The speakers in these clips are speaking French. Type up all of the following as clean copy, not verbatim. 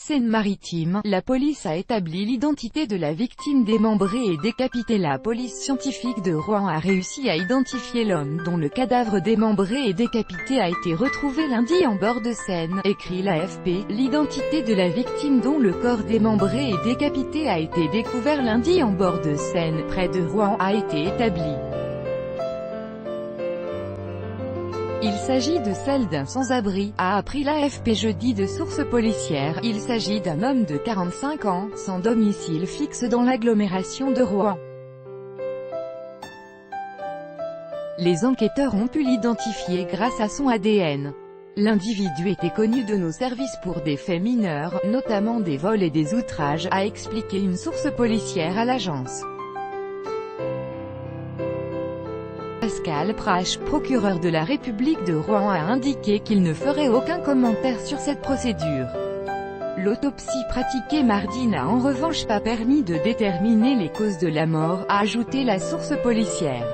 Seine-Maritime, la police a établi l'identité de la victime démembrée et décapitée. La police scientifique de Rouen a réussi à identifier l'homme dont le cadavre démembré et décapité a été retrouvé lundi en bord de Seine, écrit l'AFP. L'identité de la victime dont le corps démembré et décapité a été découvert lundi en bord de Seine, près de Rouen, a été établie. Il s'agit de celle d'un sans-abri, a appris l'AFP jeudi de sources policières. Il s'agit d'un homme de 45 ans, sans domicile fixe dans l'agglomération de Rouen. Les enquêteurs ont pu l'identifier grâce à son ADN. L'individu était connu de nos services pour des faits mineurs, notamment des vols et des outrages, a expliqué une source policière à l'agence. Pascal Prache, procureur de la République de Rouen, a indiqué qu'il ne ferait aucun commentaire sur cette procédure. L'autopsie pratiquée mardi n'a en revanche pas permis de déterminer les causes de la mort, a ajouté la source policière.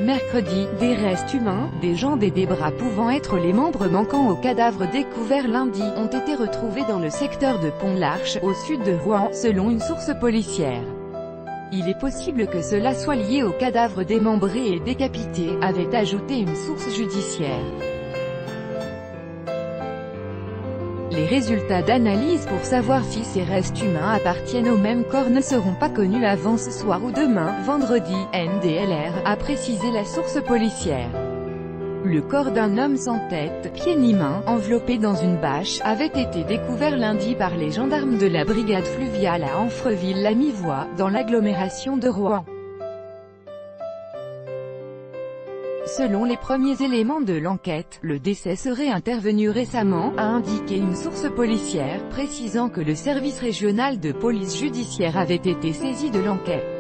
Mercredi, des restes humains, des jambes et des bras pouvant être les membres manquants au cadavre découvert lundi, ont été retrouvés dans le secteur de Pont-l'Arche, au sud de Rouen, selon une source policière. Il est possible que cela soit lié au cadavre démembré et décapité, avait ajouté une source judiciaire. Les résultats d'analyse pour savoir si ces restes humains appartiennent au même corps ne seront pas connus avant ce soir ou demain, vendredi, NDLR, a précisé la source policière. Le corps d'un homme sans tête, pieds ni mains, enveloppé dans une bâche, avait été découvert lundi par les gendarmes de la brigade fluviale à Amfreville-la-Mivoie, dans l'agglomération de Rouen. Selon les premiers éléments de l'enquête, le décès serait intervenu récemment, a indiqué une source policière, précisant que le service régional de police judiciaire avait été saisi de l'enquête.